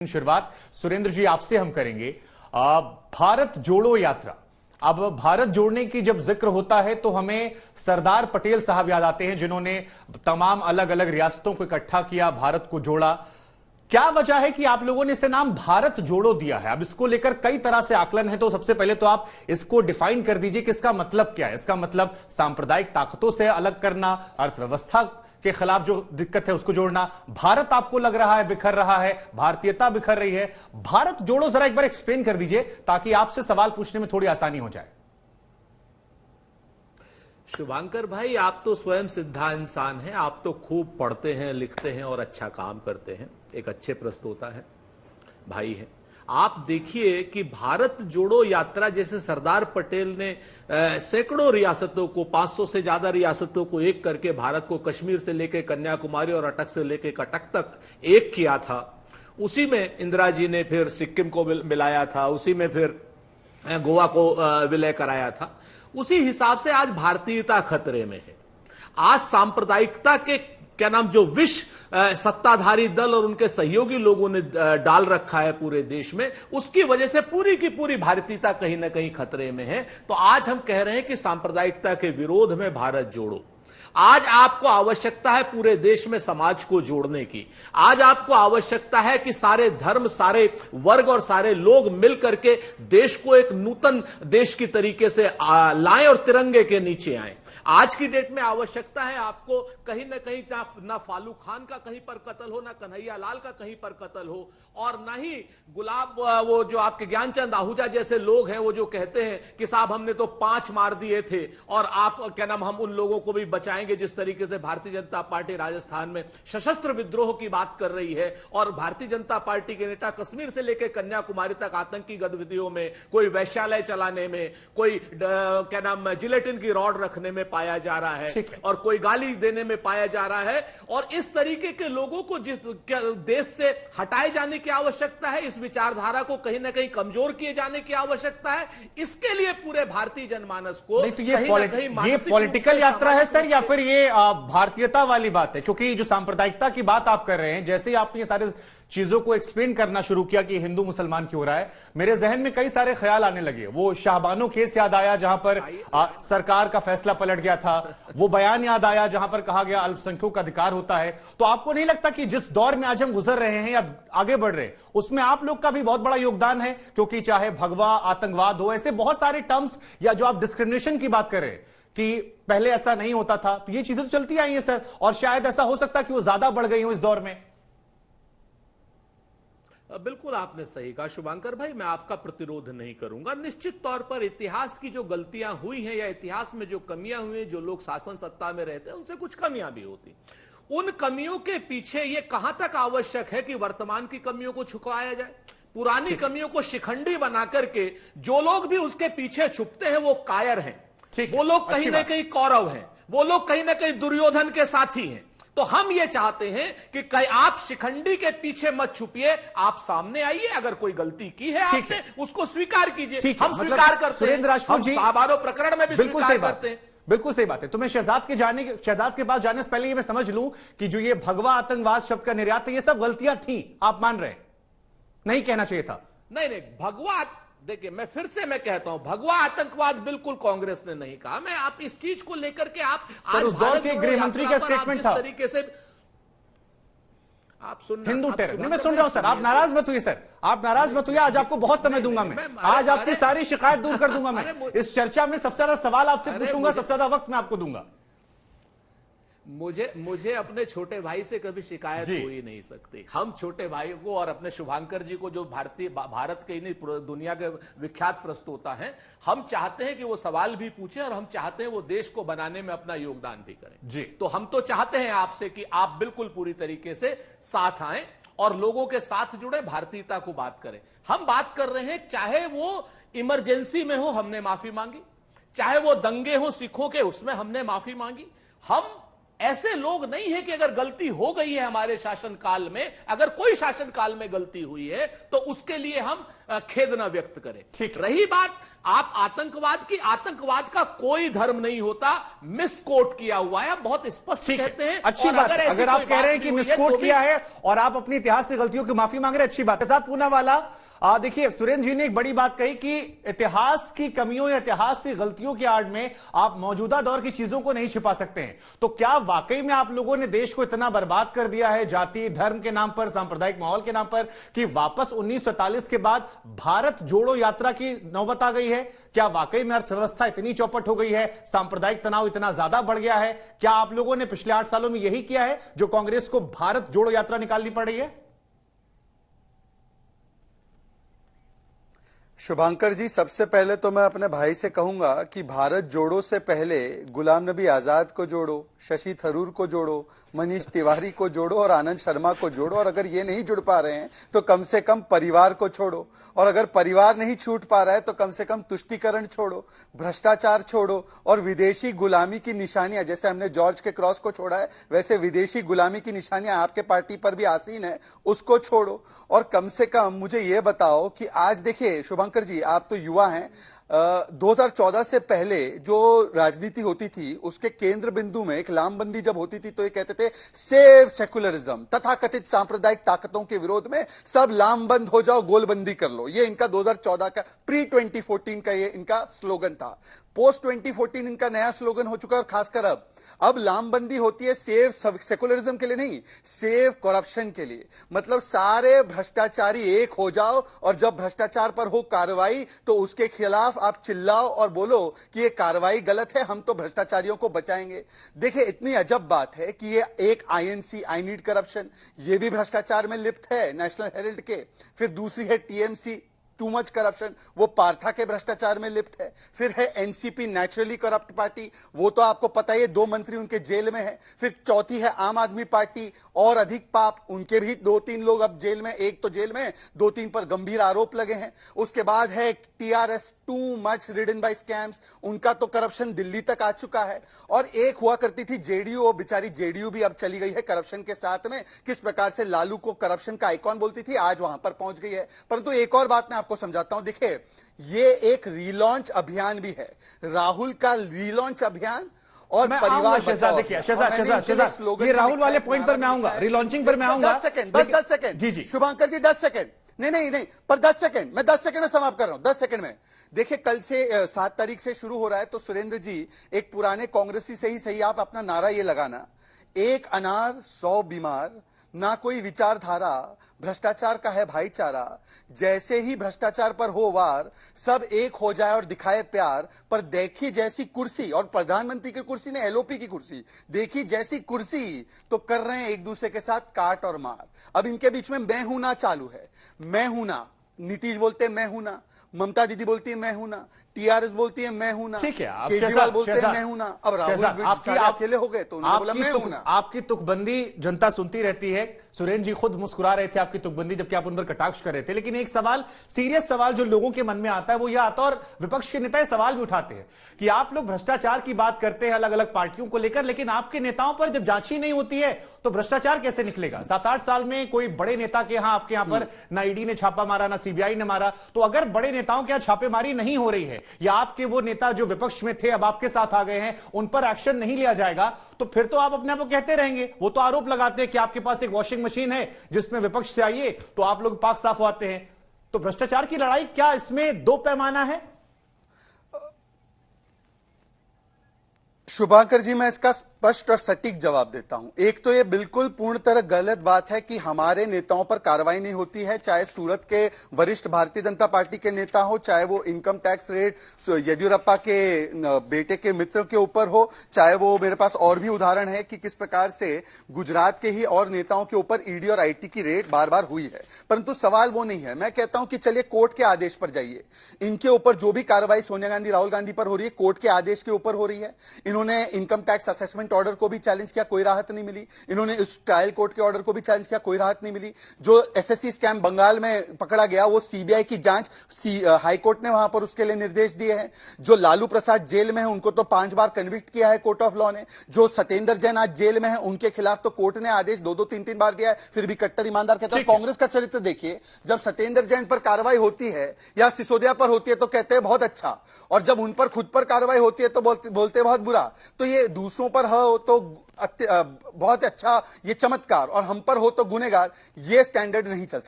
शुरुआत सुरेंद्र जी आपसे हम करेंगे। भारत जोड़ो यात्रा। अब भारत जोड़ने की जब जिक्र होता है तो हमें सरदार पटेल साहब याद आते हैं, जिन्होंने तमाम अलग अलग रियासतों को इकट्ठा किया, भारत को जोड़ा। क्या वजह है कि आप लोगों ने इसे नाम भारत जोड़ो दिया है? अब इसको लेकर कई तरह से आकलन है, तो सबसे पहले तो आप इसको डिफाइन कर दीजिए कि इसका मतलब क्या है। इसका मतलब सांप्रदायिक ताकतों से अलग करना, अर्थव्यवस्था के खिलाफ जो दिक्कत है उसको जोड़ना, भारत आपको लग रहा है बिखर रहा है, भारतीयता बिखर रही है। भारत जोड़ो जरा एक बार एक्सप्लेन कर दीजिए ताकि आपसे सवाल पूछने में थोड़ी आसानी हो जाए। शुभांकर भाई, आप तो स्वयं सिद्धा इंसान हैं, आप तो खूब पढ़ते हैं, लिखते हैं और अच्छा काम करते हैं, एक अच्छे प्रस्तोता है, भाई हैं। आप देखिए कि भारत जोड़ो यात्रा जैसे सरदार पटेल ने सैकड़ों रियासतों को, 500 से ज्यादा रियासतों को एक करके भारत को कश्मीर से लेकर कन्याकुमारी और अटक से लेकर कटक तक एक किया था। उसी में इंदिरा जी ने फिर सिक्किम को मिलाया था, उसी में फिर गोवा को विलय कराया था। उसी हिसाब से आज भारतीयता खतरे में है। आज सांप्रदायिकता के जो विष सत्ताधारी दल और उनके सहयोगी लोगों ने डाल रखा है पूरे देश में, उसकी वजह से पूरी की पूरी भारतीयता कहीं ना कहीं खतरे में है। तो आज हम कह रहे हैं कि सांप्रदायिकता के विरोध में भारत जोड़ो। आज आपको आवश्यकता है पूरे देश में समाज को जोड़ने की। आज आपको आवश्यकता है कि सारे धर्म, सारे वर्ग और सारे लोग मिलकर के देश को एक नूतन देश की तरीके से लाएं और तिरंगे के नीचे आएं। आज की डेट में आवश्यकता है आपको कहीं ना कहीं ना फालू खान का कहीं पर कत्ल हो, ना कन्हैया लाल का कहीं पर कत्ल हो, और ना ही गुलाब वो जो आपके ज्ञानचंद आहूजा जैसे लोग हैं वो जो कहते हैं कि साहब हमने तो 5 मार दिए थे और आप हम उन लोगों को भी बचाएंगे। जिस तरीके से भारतीय जनता पार्टी राजस्थान में सशस्त्र विद्रोह की बात कर रही है और भारतीय जनता पार्टी के नेता कश्मीर से लेकर कन्याकुमारी तक आतंकी गतिविधियों में, कोई वैश्यालय चलाने में, कोई जिलेटिन की रॉड रखने में पाया जा रहा है और कोई गाली देने में पाया जा रहा है। और इस तरीके के लोगों को जिस देश से हटाए जाने की आवश्यकता है, इस विचारधारा को कहीं ना कहीं कमजोर किए जाने की आवश्यकता है। इसके लिए पूरे भारतीय जनमानस को नहीं, तो ये पॉलिटिकल यात्रा है सर, या फिर ये भारतीयता वाली बात है? क्योंकि जो सांप्रदायिकता की बात आप कर रहे हैं, जैसे ही आपने ये सारे चीजों को एक्सप्लेन करना शुरू किया कि हिंदू मुसलमान क्यों हो रहा है, मेरे जहन में कई सारे ख्याल आने लगे। वो शाहबानो केस याद आया जहां पर सरकार का फैसला पलट गया था, वो बयान याद आया जहां पर कहा गया अल्पसंख्यकों का अधिकार होता है। तो आपको नहीं लगता कि जिस दौर में आज हम गुजर रहे हैं या आगे बढ़ रहे हैं, उसमें आप लोग का भी बहुत बड़ा योगदान है? क्योंकि चाहे भगवा, आतंकवाद हो, ऐसे बहुत सारे टर्म्स, या जो आप डिस्क्रिमिनेशन की बात कर रहे हैं कि पहले ऐसा नहीं होता था, तो ये चीजें तो चलती आई हैं सर, और शायद ऐसा हो सकता है कि वो ज्यादा बढ़ गई हो इस दौर में। बिल्कुल आपने सही कहा शुभांकर भाई, मैं आपका प्रतिरोध नहीं करूंगा। निश्चित तौर पर इतिहास की जो गलतियां हुई हैं या इतिहास में जो कमियां हुई हैं, जो लोग शासन सत्ता में रहते हैं उनसे कुछ कमियां भी होती। उन कमियों के पीछे ये कहां तक आवश्यक है कि वर्तमान की कमियों को छुपाया जाए? पुरानी कमियों को शिखंडी बना करके जो लोग भी उसके पीछे छुपते हैं वो कायर हैं, वो लोग कहीं ना कहीं कौरव हैं, वो लोग कहीं ना कहीं दुर्योधन के साथी हैं। तो हम ये चाहते हैं कि आप शिखंडी के पीछे मत छुपिए, आप सामने आइए। अगर कोई गलती की है आपने, उसको स्वीकार कीजिए। हम स्वीकार करते हैं, हम शाहबानो प्रकरण में भी स्वीकार करते हैं। बिल्कुल सही बात है। तो मैं शहजाद के पास जाने से पहले ये मैं समझ लूं कि जो ये भगवा आतंकवाद शब्द का निर्यात है, ये सब गलतियां थी, आप मान रहे हैं? नहीं कहना चाहिए था? नहीं, भगवा, देखिए मैं फिर से कहता हूं, भगवा आतंकवाद बिल्कुल कांग्रेस ने नहीं कहा। मैं आप इस चीज को लेकर के आप सर, उस दौर के गृह मंत्री का स्टेटमेंट था, तरीके से आप सुन हिंदू टेरर। मैं सुन रहा हूं सर, आप नाराज मत हुई सर, आप नाराज मत हुई। आज आपको बहुत समय दूंगा मैं, आज आपकी सारी शिकायत दूर कर दूंगा मैं। इस चर्चा में सबसे ज्यादा सवाल आपसे पूछूंगा, सबसे ज्यादा वक्त मैं आपको दूंगा। मुझे अपने छोटे भाई से कभी शिकायत हो ही नहीं सकती। हम छोटे भाई को और अपने शुभांकर जी को, जो भारत के नहीं दुनिया के विख्यात प्रस्तोता हैं, हम चाहते हैं कि वो सवाल भी पूछे और हम चाहते हैं वो देश को बनाने में अपना योगदान भी करें जी। तो हम तो चाहते हैं आपसे कि आप बिल्कुल पूरी तरीके से साथ आएं और लोगों के साथ जुड़े, भारतीयता को बात करें। हम बात कर रहे हैं, चाहे वो इमरजेंसी में हो हमने माफी मांगी, चाहे वो दंगे हो सिखों के उसमें हमने माफी मांगी। हम ऐसे लोग नहीं है कि अगर गलती हो गई है हमारे शासनकाल में, अगर कोई शासनकाल में गलती हुई है तो उसके लिए हम खेद न व्यक्त करें। रही बात आप आतंकवाद का कोई धर्म नहीं होता, मिसकोट किया हुआ है, बहुत स्पष्ट कहते हैं। अच्छी बात, अगर आप कह रहे हैं कि मिसकोट किया है और आप अपनी इतिहास से गलतियों की माफी मांग रहे हैं, अच्छी बात है। साथ पूनावाला, देखिए सुरेंद्र जी ने एक बड़ी बात कही कि इतिहास की कमियों या इतिहास की गलतियों की आड़ में आप मौजूदा दौर की चीजों को नहीं छिपा सकते हैं। तो क्या वाकई में आप लोगों ने देश को इतना बर्बाद कर दिया है जाति धर्म के नाम पर, सांप्रदायिक माहौल के नाम पर, कि वापस 1947 के बाद भारत जोड़ो यात्रा की नौबत आ गई है? क्या वाकई में अर्थव्यवस्था इतनी चौपट हो गई है, सांप्रदायिक तनाव इतना ज्यादा बढ़ गया है? क्या आप लोगों ने पिछले 8 सालों में यही किया है जो कांग्रेस को भारत जोड़ो यात्रा निकालनी पड़ रही है? शुभांकर जी, सबसे पहले तो मैं अपने भाई से कहूंगा कि भारत जोड़ो से पहले गुलाम नबी आजाद को जोड़ो, शशि थरूर को जोड़ो, मनीष तिवारी को जोड़ो और आनंद शर्मा को जोड़ो। और अगर ये नहीं जुड़ पा रहे हैं तो कम से कम परिवार को छोड़ो, और अगर परिवार नहीं छूट पा रहा है तो कम से कम तुष्टीकरण छोड़ो, भ्रष्टाचार छोड़ो, और विदेशी गुलामी की निशानियां, जैसे हमने जॉर्ज के क्रॉस को छोड़ा है वैसे विदेशी गुलामी की निशानियां आपके पार्टी पर भी आसीन है, उसको छोड़ो। और कम से कम मुझे ये बताओ कि आज देखिए शुभंकर जी, आप तो युवा हैं, 2014 से पहले जो राजनीति होती थी उसके केंद्र बिंदु में एक लामबंदी जब होती थी तो ये कहते थे सेव सेकुलरिज्म, तथाकथित सांप्रदायिक ताकतों के विरोध में सब लामबंद हो जाओ, गोलबंदी कर लो। ये इनका 2014 का प्री 2014 का ये इनका स्लोगन था। पोस्ट 2014 इनका नया स्लोगन हो चुका है, और खासकर अब लामबंदी होती है सेव सेकुलरिज्म के लिए नहीं, सेव करप्शन के लिए। मतलब सारे भ्रष्टाचारी एक हो जाओ और जब भ्रष्टाचार पर हो कार्रवाई तो उसके खिलाफ आप चिल्लाओ और बोलो कि ये कार्रवाई गलत है, हम तो भ्रष्टाचारियों को बचाएंगे। देखिए इतनी अजब बात है कि ये एक आईएनसी, आई नीड करप्शन, ये भी भ्रष्टाचार में लिप्त है नेशनल हेराल्ड के। फिर दूसरी है टीएमसी, टू मच करप्शन, वो पार्था के भ्रष्टाचार में लिप्त है। फिर है एनसीपी, नेचुरली करप्ट पार्टी, वो तो आपको पता ही है 2 मंत्री उनके जेल में है। फिर चौथी है आम आदमी पार्टी, और अधिक पाप, उनके भी 2-3 लोग अब जेल में, एक तो जेल में, 2-3 पर गंभीर आरोप लगे हैं। उसके बाद है TRS, too much ridden by scams, उनका तो करप्शन दिल्ली तक आ चुका है। और एक हुआ करती थी जेडीयू, वो बेचारी जेडीयू भी अब चली गई है करप्शन के साथ में। किस प्रकार से लालू को करप्शन का आइकॉन बोलती थी, आज वहां पर पहुंच गई है। परंतु एक और बात मैं आपको समझाता हूं, देखिए ये एक रीलॉन्च अभियान भी है, राहुल का रीलॉन्च अभियान और परिवार बचाओ। ये राहुल वाले पॉइंट पर मैं आऊंगा, रिलॉन्चिंग पर मैं आऊंगा। 10 सेकंड, बस 10 सेकंड जी जी शुभांकर जी, 10 सेकंड, नहीं पर 10 सेकंड, मैं 10 सेकंड में समाप्त कर रहा हूं, 10 सेकंड में। देखिए कल से 7 तारीख से शुरू हो रहा है, तो सुरेंद्र जी एक पुराने कांग्रेसी से ही सही आप अपना नारा ये लगाना, 1 अनार 100 बीमार, ना कोई विचारधारा, भ्रष्टाचार का है भाईचारा, जैसे ही भ्रष्टाचार पर हो वार सब एक हो जाए और दिखाए प्यार, पर देखी जैसी कुर्सी, और प्रधानमंत्री की कुर्सी ने एलओपी की कुर्सी, देखी जैसी कुर्सी तो कर रहे हैं एक दूसरे के साथ काट और मार। अब इनके बीच में मैं हूं ना चालू है, मैं हूं ना, नीतीश बोलते हैं मैं हूं ना, ममता दीदी बोलती है मैं हूं ना, टीआरएस बोलती है मैं हूं ना, केजरीवाल बोलते हैं मैं हूं ना, अब राहुल अकेले हो गए तो उन्होंने बोला मैं हूं ना। आपकी तुकबंदी जनता सुनती रहती है। सुरेंद्र जी खुद मुस्कुरा रहे थे आपकी तुकबंदी जबकि आप उन पर कटाक्ष कर रहे थे, लेकिन एक सवाल, सीरियस सवाल जो लोगों के मन में आता है वो यह आता है, और विपक्ष के नेता ये सवाल भी उठाते हैं कि आप लोग भ्रष्टाचार की बात करते हैं अलग अलग पार्टियों को लेकर, लेकिन आपके नेताओं पर जब जांच ही नहीं होती है तो भ्रष्टाचार कैसे निकलेगा? 7-8 साल में कोई बड़े नेता के यहां, आपके यहां पर ना ईडी ने छापा मारा, ना सीबीआई ने मारा। तो अगर बड़े नेताओं के यहां छापेमारी नहीं हो रही है, या आपके वो नेता जो विपक्ष में थे अब आपके साथ आ गए हैं, उन पर एक्शन नहीं लिया जाएगा, तो फिर तो आप अपने आप को कहते रहेंगे। वो तो आरोप लगाते हैं कि आपके पास एक वॉशिंग मशीन है जिसमें विपक्ष से आइए तो आप लोग पाक साफ होते हैं। तो भ्रष्टाचार की लड़ाई, क्या इसमें 2 पैमाना है? शुभांकर जी, मैं इसका स्पष्ट और सटीक जवाब देता हूं। एक तो ये बिल्कुल पूर्ण तरह गलत बात है कि हमारे नेताओं पर कार्रवाई नहीं होती है, चाहे सूरत के वरिष्ठ भारतीय जनता पार्टी के नेता हो, चाहे वो इनकम टैक्स रेट येदियुरप्पा के बेटे के मित्र के ऊपर हो, चाहे वो, मेरे पास और भी उदाहरण है कि किस प्रकार से गुजरात के ही और नेताओं के ऊपर ईडी और आईटी की रेड बार बार हुई है। परंतु सवाल वो नहीं है। मैं कहता हूं कि चलिए कोर्ट के आदेश पर जाइए, इनके ऊपर जो भी कार्रवाई सोनिया गांधी, राहुल गांधी पर हो रही है कोर्ट के आदेश के ऊपर हो रही है। इन्होंने income tax assessment contempt order को भी चैलेंज किया, कोई राहत नहीं मिली। इन्होंने इस ट्रायल कोर्ट के ऑर्डर को भी चैलेंज किया, कोई राहत नहीं मिली। जो एसएससी स्कैम बंगाल में पकड़ा गया, वो सीबीआई की जांच हाई कोर्ट ने वहां पर उसके लिए निर्देश दिए हैं। जो लालू प्रसाद जेल में है, उनको तो 5 बार कन्विक्ट किया है कोर्ट ऑफ लॉ ने। जो सत्येंद्र जैन आज जेल में है, उनके खिलाफ तो कोर्ट ने आदेश 2-2, 3-3 बार दिया है, फिर भी कट्टर ईमानदार कहता है। कांग्रेस का चरित्र देखिए, जब सत्येंद्र जैन पर कार्रवाई होती है या सिसोदिया पर होती है तो कहते हैं बहुत अच्छा, और जब उन पर खुद पर कार्रवाई होती है तो बोलते बहुत बुरा। तो ये दूसरों पर हो तो बहुत अच्छा, ये चमत्कार, और हम पर हो तो गुनेगार, ये स्टैंडर्ड नहीं चल सकता।